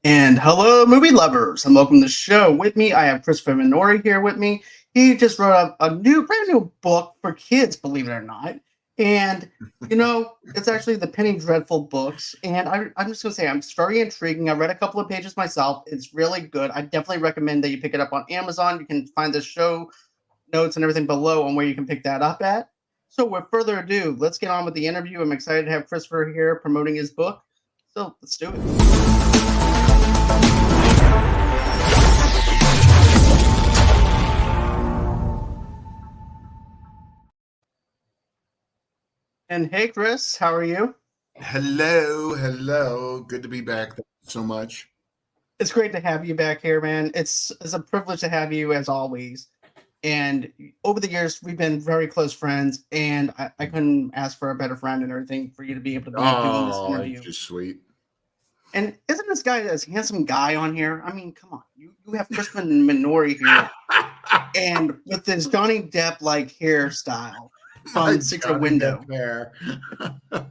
And hello, movie lovers, and welcome to the show. With me, I have Christopher Minori here with me. He just wrote a brand new book for kids, believe it or not. And it's actually the Penny Dreadful books. And I'm just gonna say, it's very intriguing. I read a couple of pages myself. It's really good. I definitely recommend that you pick it up on Amazon. You can find the show notes and everything below on where you can pick that up at. So, with further ado, let's get on with the interview. I'm excited to have Christopher here promoting his book. So, let's do it. And hey, Chris, how are you? Hello. Good to be back. Thank you so much. It's great to have you back here, man. It's a privilege to have you as always. And over the years, we've been very close friends, and I couldn't ask for a better friend and everything for you to be able to be doing this Oh, that's interview. just sweet. And isn't this guy this handsome guy on here? I mean, come on, you have Christopher Minori here, and with this Johnny Depp like hairstyle My from Secret Johnny Window. Depp hair.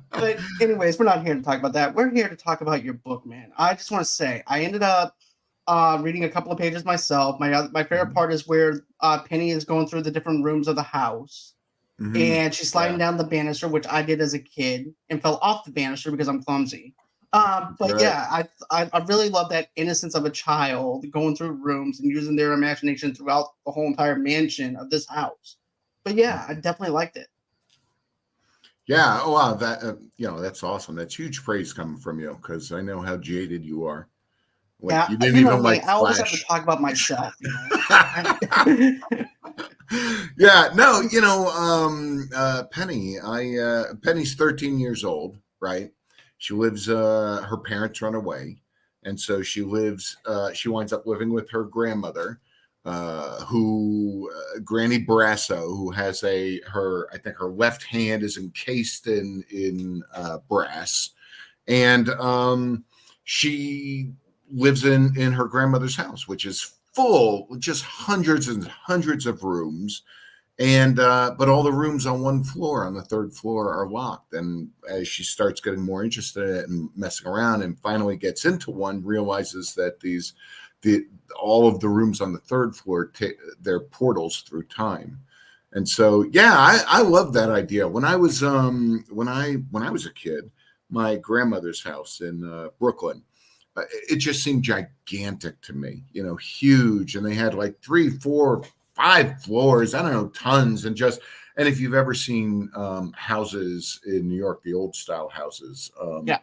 But anyways, we're not here to talk about that. We're here to talk about your book, man. I just want to say I ended up reading a couple of pages myself. My favorite part is where Penny is going through the different rooms of the house, and she's sliding down the banister, which I did as a kid, and fell off the banister because I'm clumsy. But Right. yeah, I really love that innocence of a child going through rooms and using their imagination throughout the whole entire mansion of this house. But yeah, I definitely liked it. Yeah. Oh, wow. That's awesome. That's huge praise coming from you because I know how jaded you are. Like Yeah, you didn't you know even me. like I always have to Flash. talk about myself. Yeah. No. Penny. Penny's 13 years old. Right. She lives. Her parents run away, and so she lives. She winds up living with her grandmother, who Granny Brasso, who has her. I think her left hand is encased in brass, and she lives in her grandmother's house, which is full, just hundreds and hundreds of rooms, and but all the rooms on one floor, on the third floor, are locked. And as she starts getting more interested in it and messing around, and finally gets into one, realizes that the all of the rooms on the third floor they're portals through time. And so, yeah, I love that idea. When I was a kid, my grandmother's house in Brooklyn, it just seemed gigantic to me, huge. And they had like 3, 4, 5 floors, I don't know, tons. And if you've ever seen houses in New York, the old style houses, Yeah,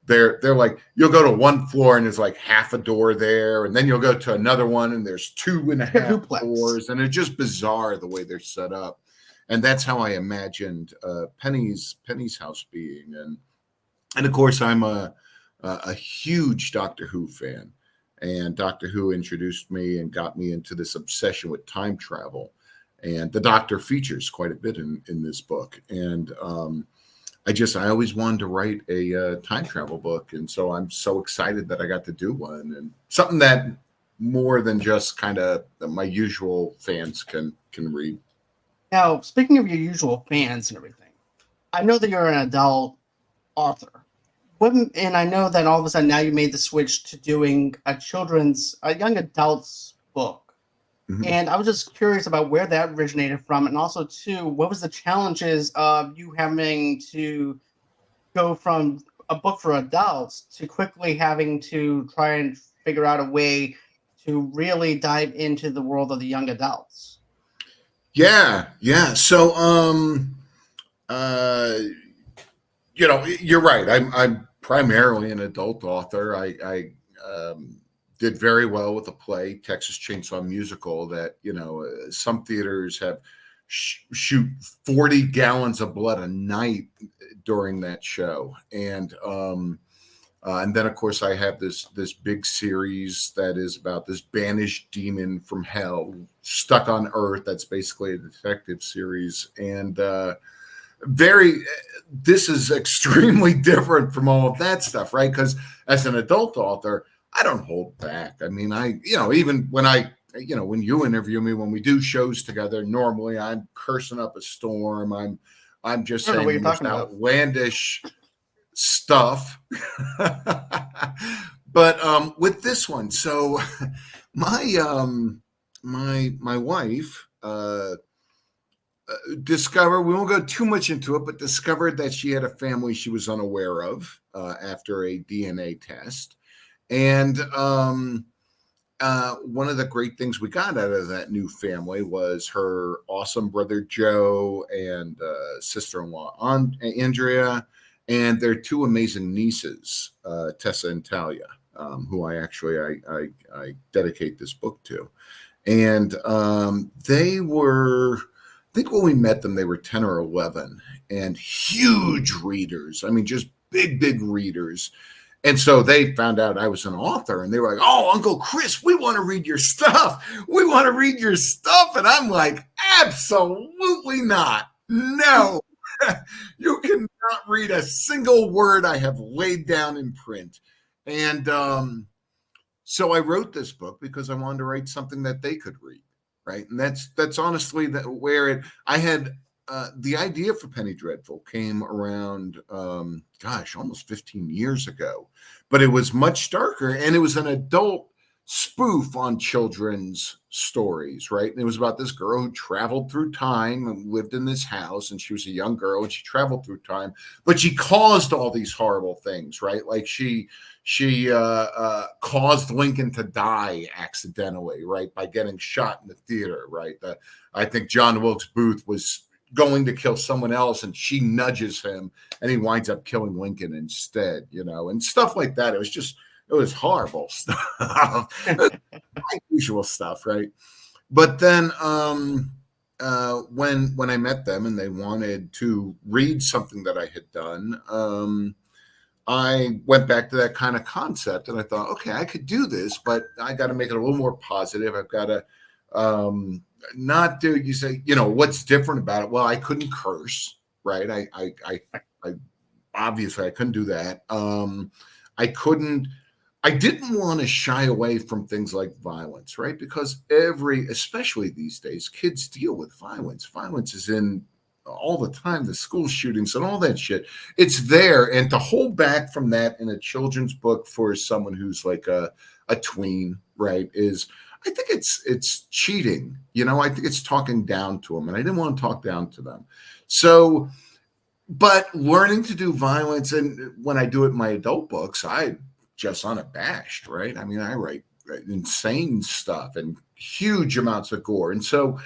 they're like, you'll go to one floor and there's like half a door there, and then you'll go to another one and there's 2.5 duplex. doors, and it's just bizarre the way they're set up. And that's how I imagined Penny's house being. And of course, I'm a huge Doctor Who fan, and Doctor Who introduced me and got me into this obsession with time travel. And the Doctor features quite a bit in this book. And I always wanted to write a time travel book, and so I'm so excited that I got to do one, and something that more than just kind of my usual fans can read. Now, speaking of your usual fans and everything, I know that you're an adult author. And I know that all of a sudden now you made the switch to doing a young adult's book. Mhm. And I was just curious about where that originated from, and also too, what was the challenges of you having to go from a book for adults to quickly having to try and figure out a way to really dive into the world of the young adults. Yeah. So, uh, you're right. I'm primarily an adult author. I did very well with a play, Texas Chainsaw Musical, that some theaters have shoot 40 gallons of blood a night during that show, and then of course I have this big series that is about this banished demon from hell stuck on Earth. That's basically a detective series, and very this is extremely different from all of that stuff, right? Because as an adult author, I don't hold back. I mean, even when you interview me, when we do shows together, normally I'm cursing up a storm. I'm just I don't know what saying you're the most talking about. outlandish stuff. But with this one, so my my wife discovered, we won't go too much into it, but discovered that she had a family she was unaware of after a DNA test. And one of the great things we got out of that new family was her awesome brother Joe and sister-in-law Andrea, and their two amazing nieces, Tessa and Talia, who I dedicate this book to. And they were, I think when we met them, they were 10 or 11 and huge readers. I mean, just big readers. And so they found out I was an author and they were like, "Oh, Uncle Chris, we want to read your stuff. We want to read your stuff." And I'm like, "Absolutely not. No, you cannot read a single word I have laid down in print." And so I wrote this book because I wanted to write something that they could read, right? And that's honestly where I had the idea for Penny Dreadful came around, almost 15 years ago, but it was much darker, and it was an adult spoof on children's stories, right? And it was about this girl who traveled through time and lived in this house, and she was a young girl and she traveled through time, but she caused all these horrible things, right? Like she caused Lincoln to die accidentally, right, by getting shot in the theater, right? I think John Wilkes Booth was going to kill someone else and she nudges him and he winds up killing Lincoln instead, and stuff like that. It was horrible stuff. Unusual stuff, right? But then when I met them and they wanted to read something that I had done, I went back to that kind of concept and I thought, okay, I could do this, but I got to make it a little more positive. I've got to not do, you say, what's different about it? Well, I couldn't curse, right? I obviously I couldn't do that. I didn't want to shy away from things like violence, right? Because especially these days, kids deal with violence. Violence is in all the time, the school shootings and all that shit. It's there. And to hold back from that in a children's book for someone who's like a tween, right, I think it's cheating. I think it's talking down to them. And I didn't want to talk down to them. So, but learning to do violence, and when I do it in my adult books, I just unabashed, right? I mean, I write insane stuff and huge amounts of gore. And so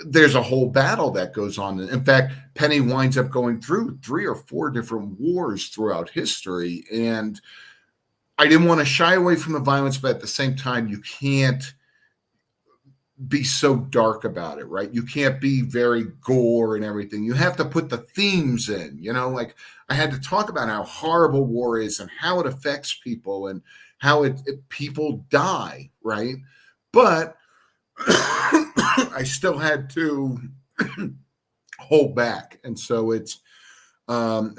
there's a whole battle that goes on. In fact, Penny winds up going through 3 or 4 different wars throughout history. And I didn't want to shy away from the violence, but at the same time, you can't be so dark about it, right? You can't be very gore and everything. You have to put the themes in, like I had to talk about how horrible war is and how it affects people and how people die, right? But I still had to hold back. And so it's now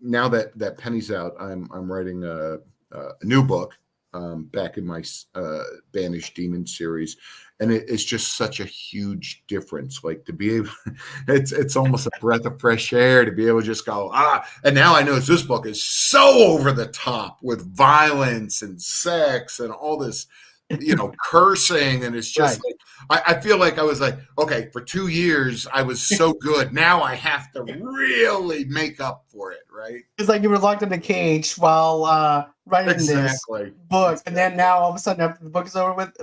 that Penny's out, I'm writing a new book back in my Banished Demon series, and it's just such a huge difference. Like to be able, it's almost a breath of fresh air to be able to just go and now I know this book is so over the top with violence and sex and all this, cursing, and it's just Right. like I feel like I was like, okay, for 2 years I was so good. Now I have to really make up for it, right? It's like you were locked in a cage while writing this book, and then now all of a sudden, after the book is over with,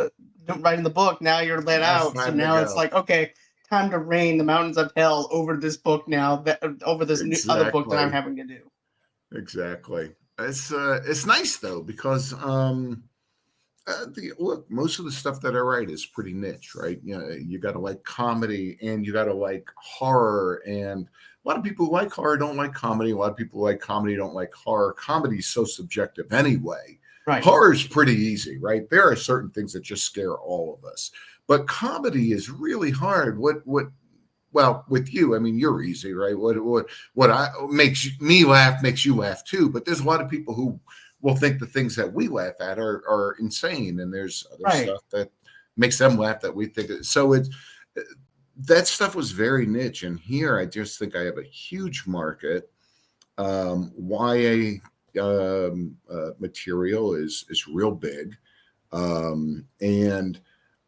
writing the book, now you're let out. So now it's like, okay, time to rain the mountains of hell over this book now, over this new other book that I'm having to do. Exactly. It's nice though, because look, most of the stuff that I write is pretty niche, right? You got to like comedy and you got to like horror, and a lot of people who like horror don't like comedy. A lot of people who like comedy don't like horror. Comedy is so subjective anyway. Right. Horror is pretty easy, right? There are certain things that just scare all of us, but comedy is really hard. Well, with you, I mean, you're easy, right? What makes me laugh makes you laugh too. But there's a lot of people who will think the things that we laugh at are insane, and there's other stuff that makes them laugh that we think. So that stuff was very niche, and here I just think I have a huge market. YA material is real big. And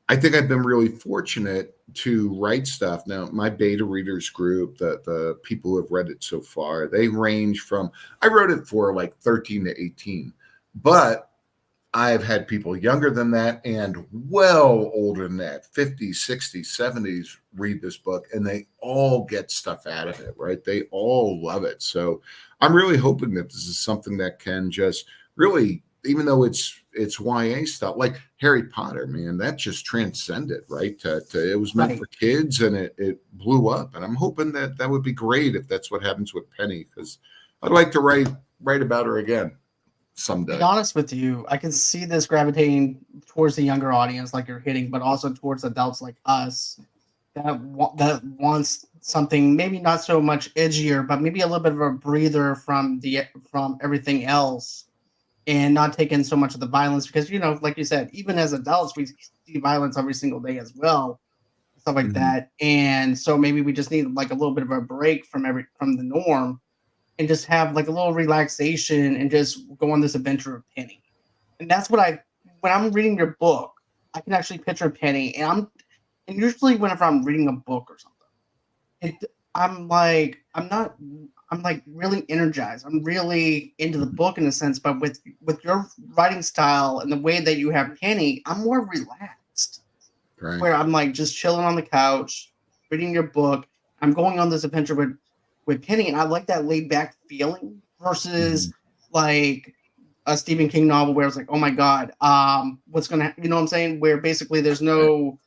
I think I've been really fortunate to write stuff. Now, my beta readers group, the people who have read it so far, they range from, I wrote it for like 13 to 18, but I've had people younger than that and well older than that, 50s, 60s, 70s, read this book, and they all get stuff out of it, right? They all love it. So I'm really hoping that this is something that can just really, even though it's YA stuff, like Harry Potter, man, that just transcended, right? It was meant for kids, and it blew up. And I'm hoping that would be great if that's what happens with Penny, because I'd like to write about her again someday. To be honest with you, I can see this gravitating towards the younger audience, like you're hitting, but also towards adults like us that wants something maybe not so much edgier, but maybe a little bit of a breather from everything else, and not taking so much of the violence, because like you said, even as adults, we see violence every single day as well, stuff like that. And so maybe we just need like a little bit of a break from the norm, and just have like a little relaxation and just go on this adventure of Penny. And that's what when I'm reading your book, I can actually picture Penny, and usually whenever I'm reading a book or something, I'm like really energized. I'm really into the book in a sense, but with your writing style and the way that you have Penny, I'm more relaxed. Right. Where I'm like just chilling on the couch, reading your book. I'm going on this adventure with Penny, and I like that laid back feeling versus like a Stephen King novel where it's like, oh my God, what's gonna, you know what I'm saying? Where basically there's no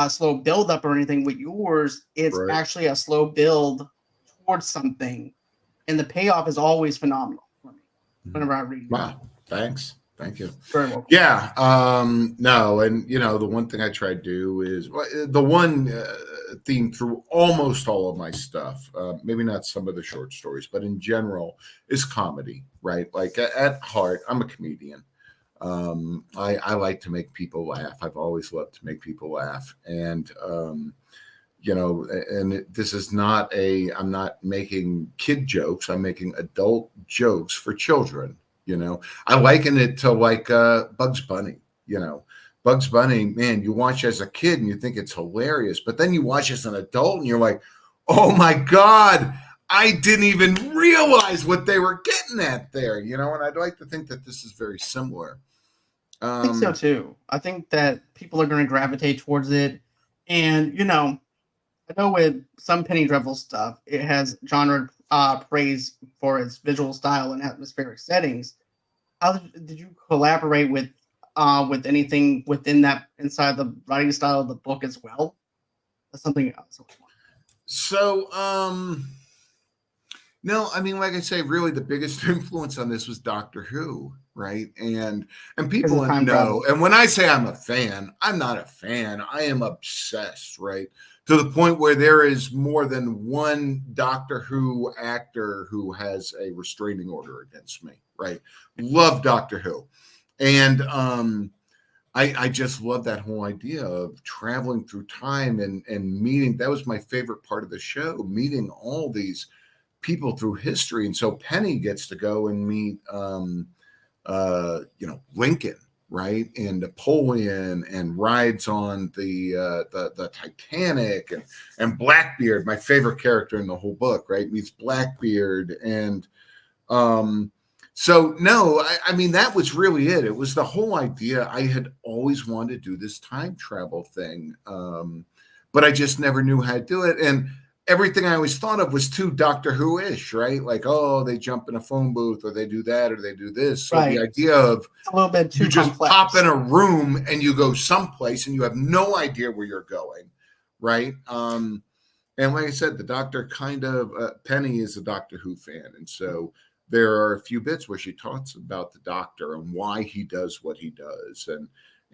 slow build up or anything. With yours, it's actually a slow build towards something, and the payoff is always phenomenal for me whenever I read. Wow, thanks. Thank you. Very welcome. Yeah. No, and the one thing I try to do is the one theme through almost all of my stuff, maybe not some of the short stories, but in general, is comedy, right? Like at heart, I'm a comedian. I like to make people laugh. I've always loved to make people laugh. And, this is not I'm not making kid jokes. I'm making adult jokes for children. I liken it to like Bugs Bunny. Bugs Bunny, man, you watch as a kid and you think it's hilarious, but then you watch as an adult and you're like, oh my God, I didn't even realize what they were getting at there, and I'd like to think that this is very similar. I think so too. I think that people are going to gravitate towards it. And, I know with some Penny Dreadful stuff, it has genre praise for its visual style and atmospheric settings. How did you collaborate with anything within that, inside the writing style of the book as well? That's something else. So, no, I mean, like I say, really the biggest influence on this was Doctor Who, right? And people know. And when I say I'm a fan, I'm not a fan. I am obsessed, right? To the point where there is more than one Doctor Who actor who has a restraining order against me, right? Love Doctor Who. And I just love that whole idea of traveling through time and meeting. That was my favorite part of the show, meeting all these people through history. And so Penny gets to go and meet, Lincoln, right, and Napoleon, and rides on the Titanic, and Blackbeard, my favorite character in the whole book, right, meets Blackbeard. And so no, I mean, that was really it. It was the whole idea. I had always wanted to do this time travel thing, but I just never knew how to do it. And everything I always thought of was too Doctor Who-ish, right? Like, oh, they jump in a phone booth, or they do that, or they do this. So the idea of a little bit too you just complex. pop in a room and you go someplace and you have no idea where you're going, right? And like I said, the Doctor Penny is a Doctor Who fan, and so there are a few bits where she talks about the Doctor and why he does what he does,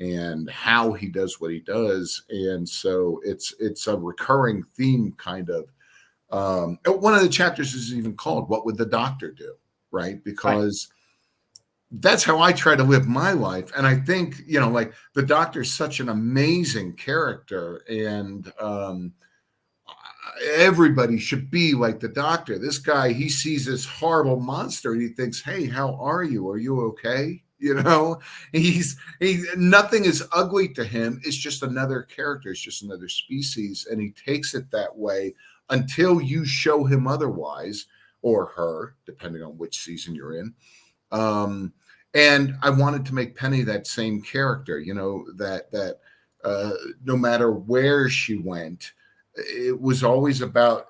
and how he does what he does. And so it's a recurring theme, kind of. One of the chapters is even called "What Would the Doctor Do?" Right? Because that's how I try to live my life. And I think, like, the Doctor is such an amazing character. And everybody should be like the doctor. This guy, he sees this horrible monster and he thinks, hey, how are you? Are you okay? You know, nothing is ugly to him. It's just another character. It's just another species. And he takes it that way until you show him otherwise, or her, depending on which season you're in. And I wanted to make Penny that same character, you know, that no matter where she went, it was always about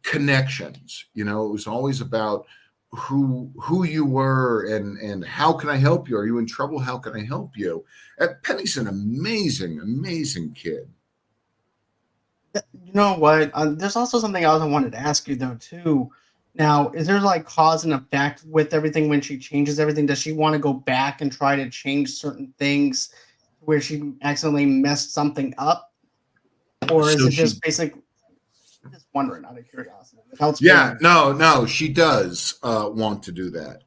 connections. You know, it was always about who you were and how can I help you? Are you in trouble? How can I help you? Penny's an amazing kid. You know what? There's also something else I wanted to ask you though too. Now, is there like cause and effect with everything when she changes everything? Does she want to go back and try to change certain things where she accidentally messed something up, or is So it she, just basic? I'm just wondering out of curiosity. Without yeah, spoiling. no, she does want to do that.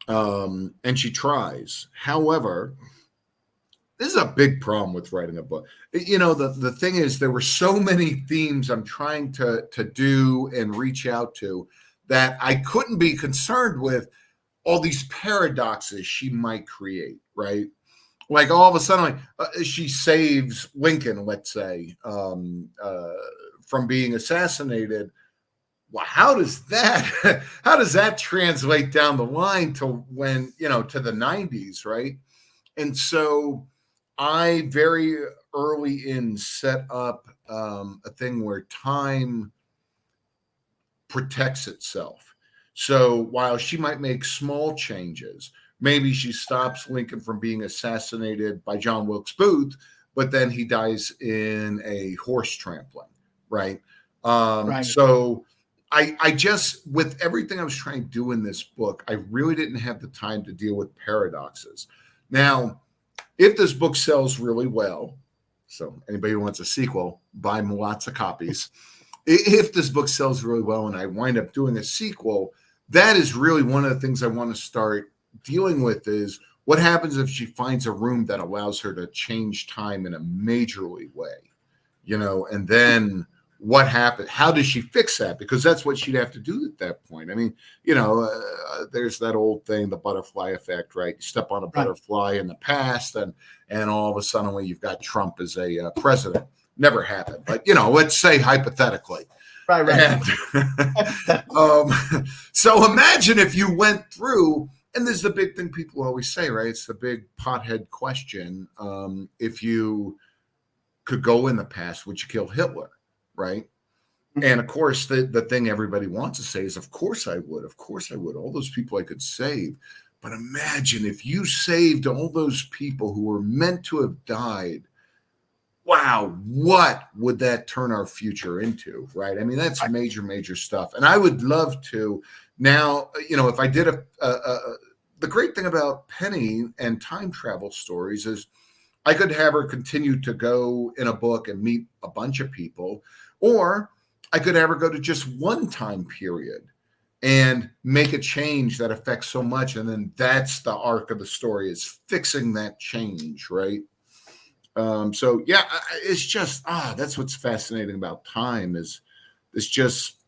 And she tries. However, this is a big problem with writing a book. You know, the thing is, there were so many themes I'm trying to do and reach out to that I couldn't be concerned with all these paradoxes she might create, right? Like all of a sudden, like, she saves Lincoln, let's say, from being assassinated. Well, how does that translate down the line to when, you know, to the 90s, right? And so I very early in set up a thing where time protects itself. So while she might make small changes, maybe she stops Lincoln from being assassinated by John Wilkes Booth, but then he dies in a horse trampling, right? Right. So I just, with everything I was trying to do in this book, I really didn't have the time to deal with paradoxes. Now, if this book sells really well, so anybody who wants a sequel, buy lots of copies. If this book sells really well and I wind up doing a sequel, that is really one of the things I want to start dealing with is what happens if she finds a room that allows her to change time in a majorly way, you know, and then what happened? How does she fix that? Because that's what she'd have to do at that point. I mean, you know, there's that old thing, the butterfly effect, right? You step on a Right. butterfly in the past, and all of a sudden, you've got Trump as a president. Never happened, but you know, let's say hypothetically. Right. And, so imagine if you went through, and this is the big thing people always say, right? It's the big pothead question. If you could go in the past, would you kill Hitler? Right. And of course, the thing everybody wants to say is, of course I would. Of course I would. All those people I could save. But imagine if you saved all those people who were meant to have died. Wow, what would that turn our future into? Right. I mean, that's major stuff. And I would love to now, you know, if I did the great thing about Penny and time travel stories is I could have her continue to go in a book and meet a bunch of people, or I could have her go to just one time period and make a change that affects so much. And then that's the arc of the story, is fixing that change, right? So yeah, it's just, that's what's fascinating about time is it's just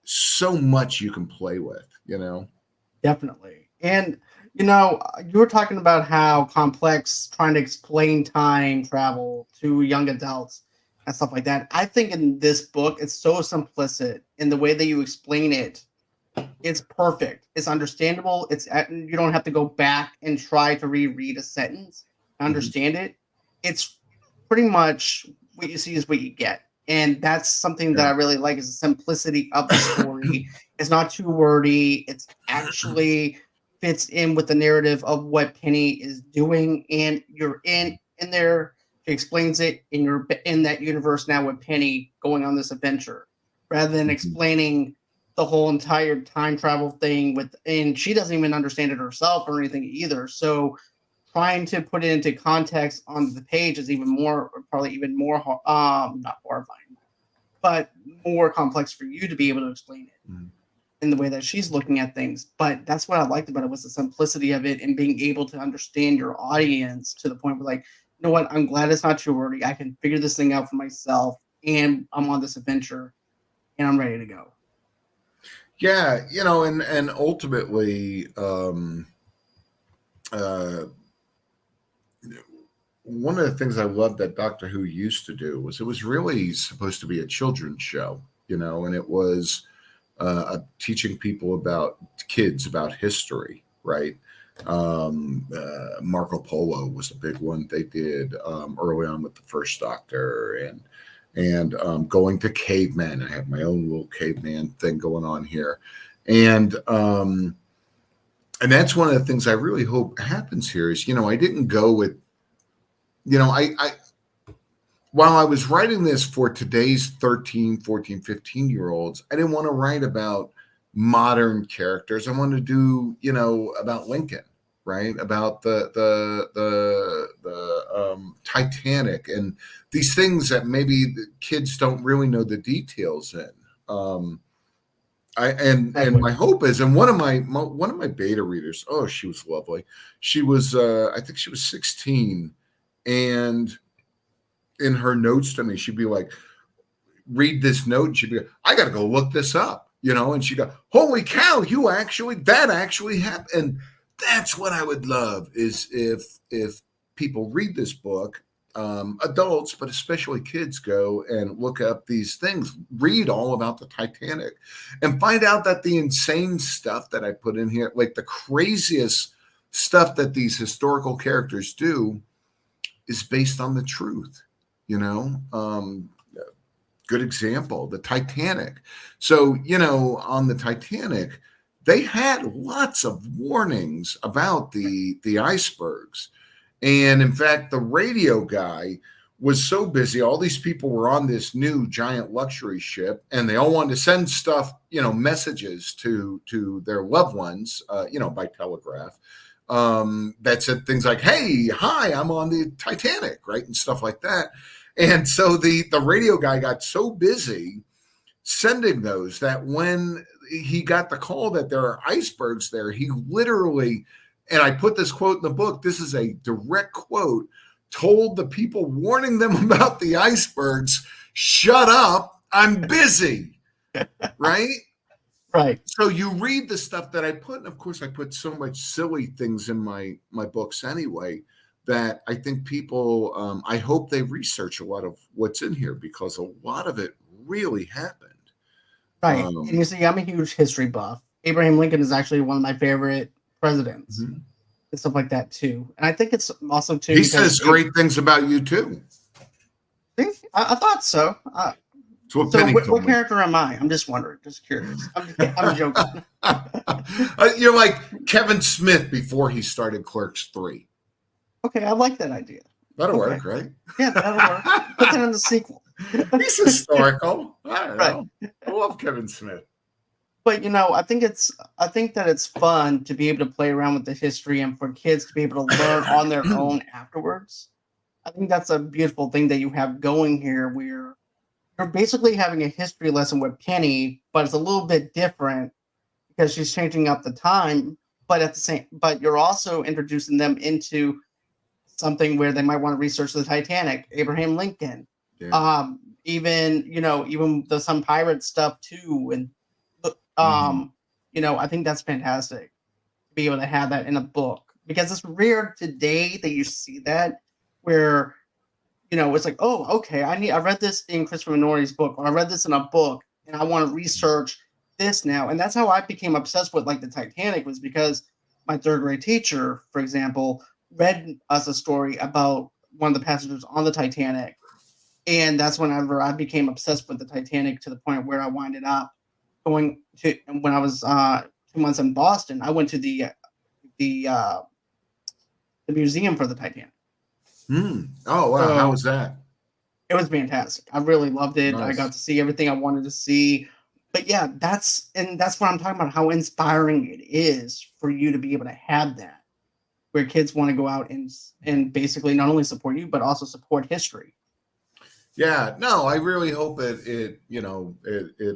so much you can play with, you know? Definitely. And you know, you were talking about how complex trying to explain time travel to young adults and stuff like that. I think in this book, it's so simplistic in the way that you explain it. It's perfect. It's understandable. You don't have to go back and try to reread a sentence to understand it. It's pretty much what you see is what you get. And that's something that I really like, is the simplicity of the story. It's not too wordy. It's actually fits in with the narrative of what Penny is doing, and you're in there. She explains it, and you're in that universe now with Penny going on this adventure, rather than explaining the whole entire time travel thing and she doesn't even understand it herself or anything either. So trying to put it into context on the page is probably even more not horrifying, but more complex for you to be able to explain it in the way that she's looking at things. But that's what I liked about it, was the simplicity of it and being able to understand your audience to the point where, like, you know what, I'm glad it's not too wordy. I can figure this thing out for myself. and I'm on this adventure and I'm ready to go. Yeah, and ultimately, uh, one of the things I loved that Doctor Who used to do was it was really supposed to be a children's show, and it was teaching people about kids about history, right? Marco Polo was a big one they did early on with the first Doctor, and going to cavemen. I have my own little caveman thing going on here, and that's one of the things I really hope happens here is I didn't go with I while I was writing this for today's 13, 14, 15-year-olds, I didn't want to write about modern characters. I wanted to do, about Lincoln, right? About the Titanic and these things that maybe the kids don't really know the details in. And my hope is, and one of my beta readers, oh, she was lovely. She was, I think she was 16, and in her notes to me, she'd be like, read this note, and she'd be like, I got to go look this up, and she'd go, holy cow, that actually happened. And that's what I would love is if people read this book, adults, but especially kids, go and look up these things, read all about the Titanic, and find out that the insane stuff that I put in here, like the craziest stuff that these historical characters do, is based on the truth. Good example, the Titanic. So, on the Titanic, they had lots of warnings about the icebergs. And in fact, the radio guy was so busy. All these people were on this new giant luxury ship, and they all wanted to send stuff, messages to their loved ones, by telegraph. That said things like, hey, hi, I'm on the Titanic, right? And stuff like that. And so the radio guy got so busy sending those that when he got the call that there are icebergs there, he literally, and I put this quote in the book, this is a direct quote, told the people warning them about the icebergs, shut up, I'm busy, right? Right. So you read the stuff that I put, and of course I put so much silly things in my books anyway, that I think people, I hope they research a lot of what's in here, because a lot of it really happened. Right. And you see, I'm a huge history buff. Abraham Lincoln is actually one of my favorite presidents and stuff like that too. And I think it's also too. He says great things about you too. See? I thought so. So what character am I? I'm just wondering, just curious. I'm joking. You're like Kevin Smith before he started Clerks 3. Okay, I like that idea. That'll work, right? Yeah, that'll work. Put that in the sequel. He's historical. I don't know. I love Kevin Smith. But I think that it's fun to be able to play around with the history and for kids to be able to learn on their own afterwards. I think that's a beautiful thing that you have going here, where you're basically having a history lesson with Penny, but it's a little bit different because she's changing up the time. But you're also introducing them into something where they might want to research the Titanic, Abraham Lincoln, even some pirate stuff too, and I think that's fantastic to be able to have that in a book, because it's rare today that you see that where it's like, oh, okay, I read this in Christopher Minori's book, or I read this in a book, and I want to research this now. And that's how I became obsessed with like the Titanic, was because my third grade teacher, for example, read us a story about one of the passengers on the Titanic. And that's whenever I became obsessed with the Titanic, to the point where I winded up going to, when I was 2 months in Boston, I went to the museum for the Titanic. Oh, wow. How was that? It was fantastic. I really loved it. Nice. I got to see everything I wanted to see. But yeah, that's what I'm talking about, how inspiring it is for you to be able to have that, where kids want to go out and basically not only support you, but also support history. Yeah, no, I really hope it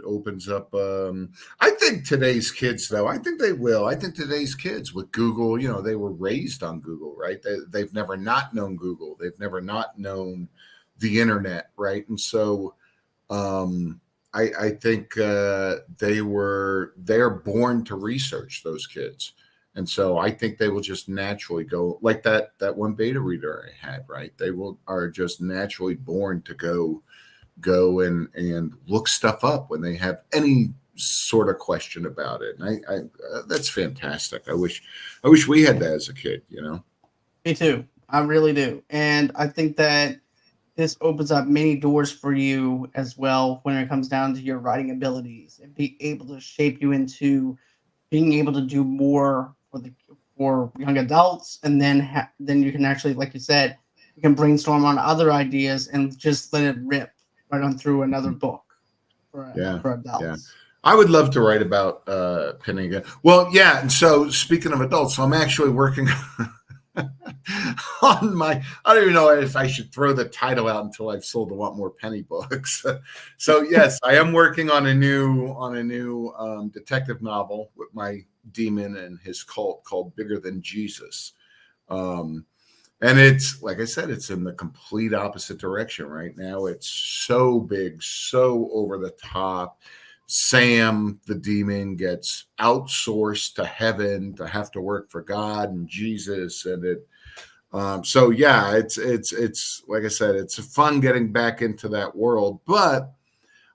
opens up. I think today's kids, though, I think they will. I think today's kids with Google, they were raised on Google, right? They've never not known Google. They've never not known the internet, right? And so I think they're born to research, those kids. And so I think they will just naturally go like that one beta reader I had, right? They are just naturally born to go and look stuff up when they have any sort of question about it. And I that's fantastic. I wish we had that as a kid, you know. Me too. I really do. And I think that this opens up many doors for you as well when it comes down to your writing abilities and be able to shape you into being able to do more for young adults, and then then you can actually, like you said, you can brainstorm on other ideas and just let it rip right on through another book Yeah, for yeah. adults. I would love to write about Penny again. Well, yeah. And so, speaking of adults, so I'm actually working on my. I don't even know if I should throw the title out until I've sold a lot more Penny books. So yes, I am working on a new detective novel with my demon and his cult called Bigger Than Jesus. Um, and it's like I said, it's in the complete opposite direction right now. It's so big, so over the top. Sam, the demon, gets outsourced to heaven to have to work for God and Jesus, and it. So yeah, it's like I said, it's fun getting back into that world. But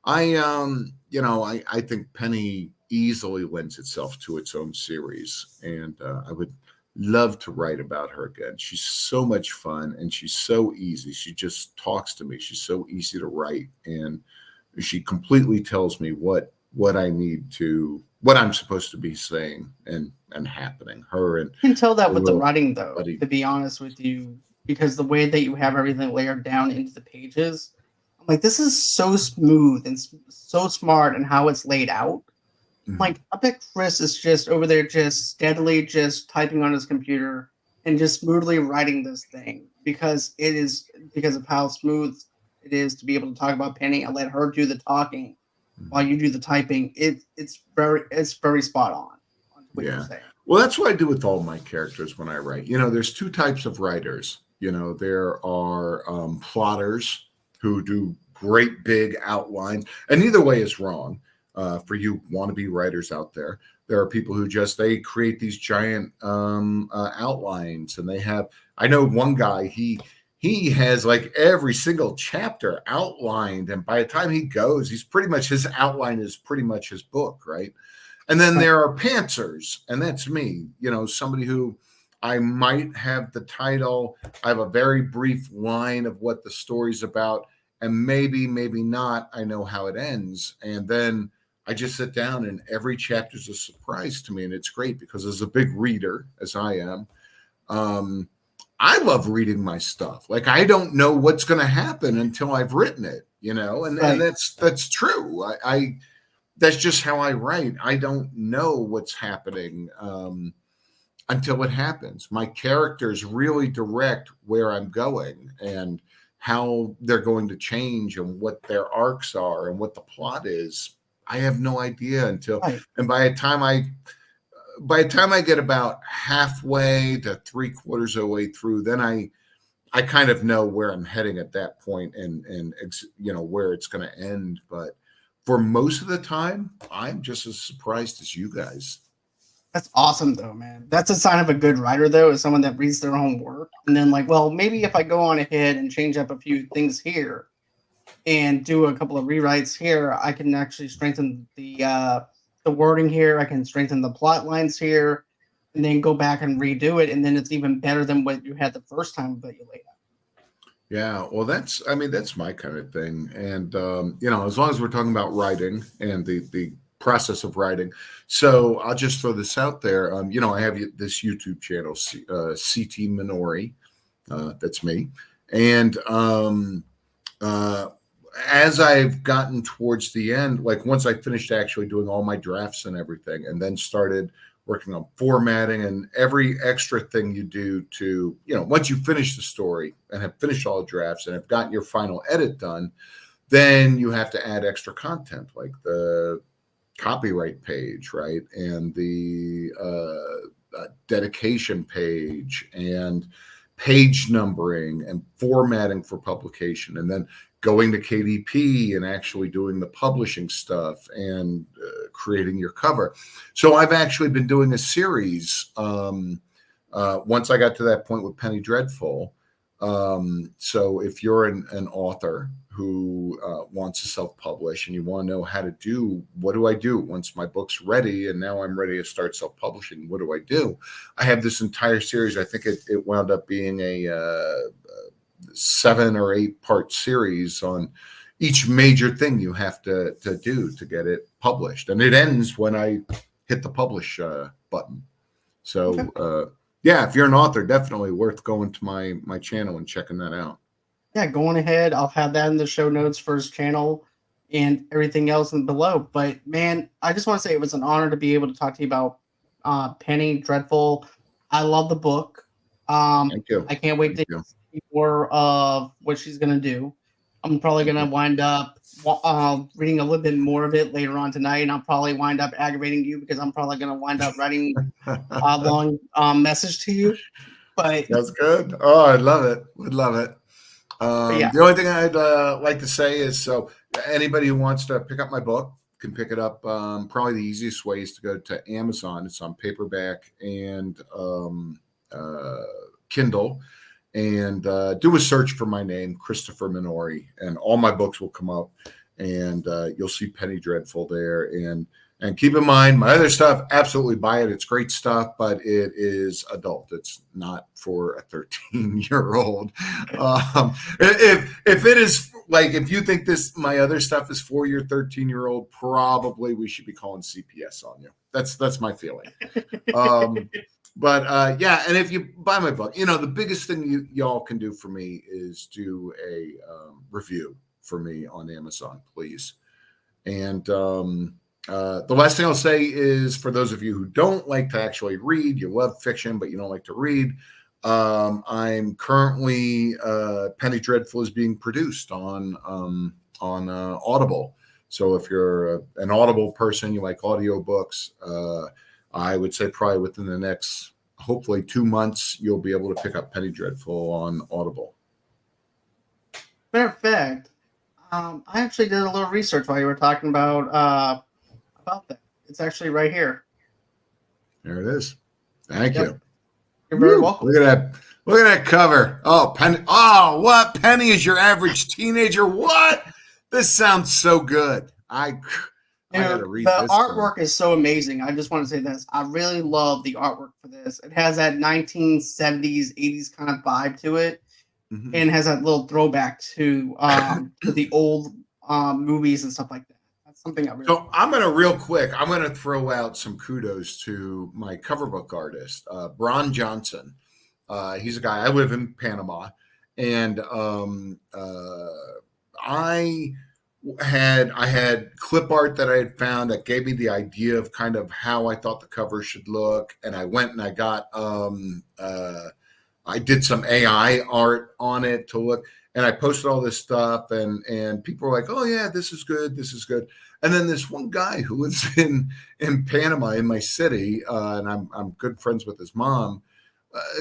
I think Penny easily lends itself to its own series, and I would love to write about her again. She's so much fun and she's so easy. She just talks to me. She's so easy to write, and she completely tells me what I need to, what I'm supposed to be saying and happening. Her and You can tell that her with the little writing, though, buddy. to be honest with you, because the way that you have everything layered down into the pages, I'm like, this is so smooth and so smart and how it's laid out. Mhm. Like, I bet Chris is just over there, just steadily just typing on his computer and just smoothly writing this thing because of how smooth it is to be able to talk about Penny and let her do the talking while Mhm. you do the typing. It's very spot on to what you're Yeah. saying. Well, that's what I do with all my characters when I write. There's two types of writers. There are plotters who do great big outlines, and either way is wrong. For you wannabe writers out there, there are people who they create these giant outlines, and they have. I know one guy. He has like every single chapter outlined, and by the time he goes, his outline is pretty much his book, right? And then Right. there are pantsers, and that's me, somebody who I might have the title, I have a very brief line of what the story's about, and maybe not, I know how it ends. And then I just sit down, and every chapter is a surprise to me. And it's great because as a big reader, as I am, um, I love reading my stuff. Like I don't know what's going to happen until I've written it, and Right. that's true. I that's just how I write. I don't know what's happening until it happens. My characters really direct where I'm going and how they're going to change and what their arcs are and what the plot is. I have no idea Right. and by the time I get about halfway to three-quarters of the way through, then I kind of know where I'm heading at that point and where it's going to end. But for most of the time, I'm just as surprised as you guys. That's awesome, though, man. That's a sign of a good writer, though, is someone that reads their own work and then, like, well, maybe if I go on ahead and change up a few things here and do a couple of rewrites here, I can actually strengthen the wording here. I can strengthen the plot lines here, and then go back and redo it, and then it's even better than what you had the first time that you laid out. Yeah, well, that's my kind of thing, and as long as we're talking about writing and the process of writing, so I'll just throw this out there. I have this YouTube channel, CT Minori, that's me, and uh, as I've gotten towards the end, like once I finished actually doing all my drafts and everything, and then started working on formatting and every extra thing you do to, once you finish the story and have finished all the drafts and have gotten your final edit done, then you have to add extra content like the copyright page, right? And the dedication page and page numbering and formatting for publication, and then going to KDP and actually doing the publishing stuff and creating your cover. So I've actually been doing a series. Once I got to that point with Penny Dreadful. So if you're an author who wants to self-publish and you want to know how to do, what do I do once my book's ready and now I'm ready to start self-publishing, what do I do? I have this entire series. I think it wound up being a 7 or 8 part series on each major thing you have to do to get it published. And it ends when I hit the publish button. So, Okay. yeah, if you're an author, definitely worth going to my channel and checking that out. Yeah, going ahead. I'll have that in the show notes for his channel and everything else in below. But man, I just want to say it was an honor to be able to talk to you about Penny Dreadful. I love the book. Thank you. I can't wait Thank to you. see more of what she's gonna do. I'm probably gonna wind up reading a little bit more of it later on tonight, and I'll probably wind up aggravating you because I'm probably gonna wind up writing a long message to you. But That's good. Oh, I'd love it. Would love it. yeah, The only thing I'd like to say is, so anybody who wants to pick up my book can pick it up. Probably the easiest way is to go to Amazon. It's on paperback and Kindle, and do a search for my name, Christopher Minori, and all my books will come up, and you'll see Penny Dreadful there. And keep in mind, my other stuff, absolutely buy it. It's great stuff, but it is adult. It's not for a 13-year-old. If it is, like, if you think my other stuff is for your 13-year-old, probably we should be calling CPS on you. That's my feeling. But yeah, and if you buy my book, the biggest thing y'all can do for me is do a review for me on Amazon, please. And the last thing I'll say is, for those of you who don't like to actually read, you love fiction, but you don't like to read, I'm currently, Penny Dreadful is being produced on Audible. So if you're an Audible person, you like audiobooks, I would say probably within the next, hopefully 2 months, you'll be able to pick up Penny Dreadful on Audible. matter of fact, I actually did a little research while you were talking about that. It's actually right here. There it is. Thank you. You're very welcome. Look at that. Look at that cover. Oh, Penny. Oh, what? Penny is your average teenager. What? This sounds so good. I gotta read the this. artwork is so amazing. I just want to say this. I really love the artwork for this. It has that 1970s, 80s kind of vibe to it, and has that little throwback to the old movies and stuff like that. That's something I really. So I'm gonna throw out some kudos to my cover book artist, Bron Johnson. He's a guy. I live in Panama, and I had clip art that I had found that gave me the idea of kind of how I thought the cover should look, and I went and I got I did some AI art on it to look, and I posted all this stuff, and people were like, "Oh yeah, this is good, this is good." And then this one guy who lives in Panama, in my city, and I'm good friends with his mom,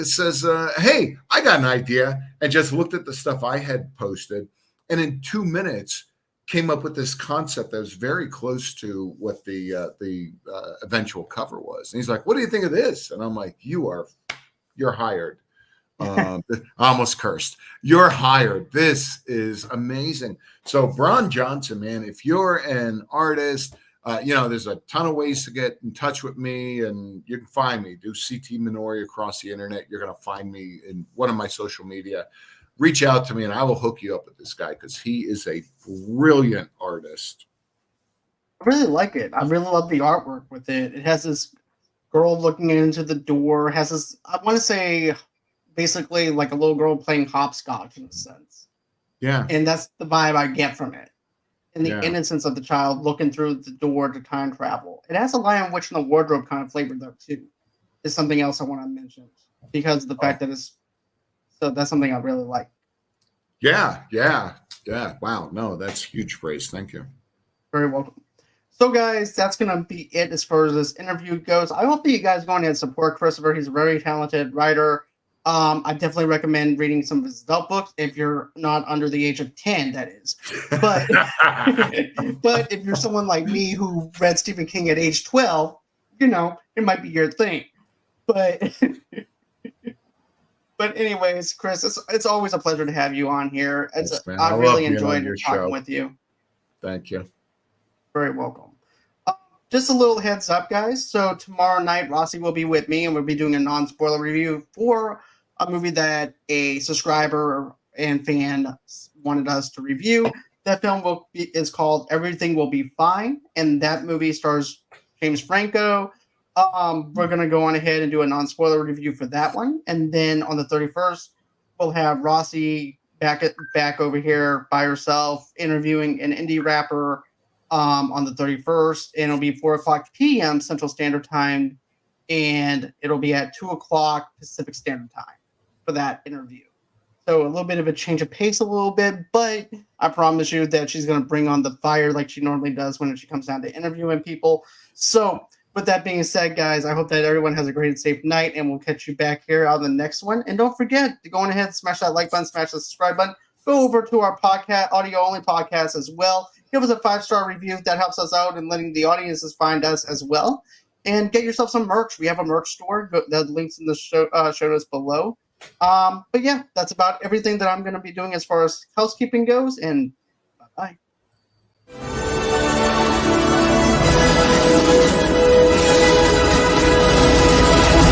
says, "Hey, I got an idea," and just looked at the stuff I had posted, and in 2 minutes came up with this concept that was very close to what the eventual cover was. And he's like, "What do you think of this?" And I'm like, "You're hired." I almost cursed. You're hired. This is amazing. So Bron Johnson, man, if you're an artist, there's a ton of ways to get in touch with me, and you can find me. Do CT Minori across the internet. You're going to find me in one of my social media. Reach out to me, and I will hook you up with this guy because he is a brilliant artist. I really like it. I really love the artwork with it. It has this girl looking into the door. Has this, I want to say, basically like a little girl playing hopscotch in a sense. Yeah. And that's the vibe I get from it. And the innocence of the child looking through the door to time travel. It has a Lion Witch in the Wardrobe kind of flavor though too. Is something else I want to mention because of the fact that it's so that's something I really like. Yeah. Wow. No, that's huge praise. Thank you. Very welcome. So guys, that's gonna be it as far as this interview goes. I hope that you guys go ahead and support Christopher. He's a very talented writer. I definitely recommend reading some of his adult books if you're not under the age of 10, that is. But but if you're someone like me who read Stephen King at age 12, it might be your thing. But but anyways, Chris, it's always a pleasure to have you on here. Yes, man. I I really love being on enjoyed your talking show. with you. Thank you. Very welcome. Just a little heads up, guys. So tomorrow night, Rossie will be with me, and we'll be doing a non-spoiler review for a movie that a subscriber and fan wanted us to review. That film is called Everything Will Be Fine, and that movie stars James Franco. We're going to go on ahead and do a non-spoiler review for that one. And then on the 31st, we'll have Rossie back over here by herself interviewing an indie rapper on the 31st, and it'll be 4:00 p.m. Central Standard Time, and it'll be at 2:00 Pacific Standard Time for that interview. So a little bit of a change of pace a little bit, but I promise you that she's going to bring on the fire like she normally does when she comes down to interviewing people. So with that being said, guys, I hope that everyone has a great and safe night, and we'll catch you back here on the next one. And don't forget to go on ahead, smash that like button, smash the subscribe button. Go over to our podcast, audio-only podcast as well. Give us a 5-star review. That helps us out in letting the audiences find us as well. And get yourself some merch. We have a merch store. The link's in the show notes below. But yeah, that's about everything that I'm going to be doing as far as housekeeping goes. And bye-bye.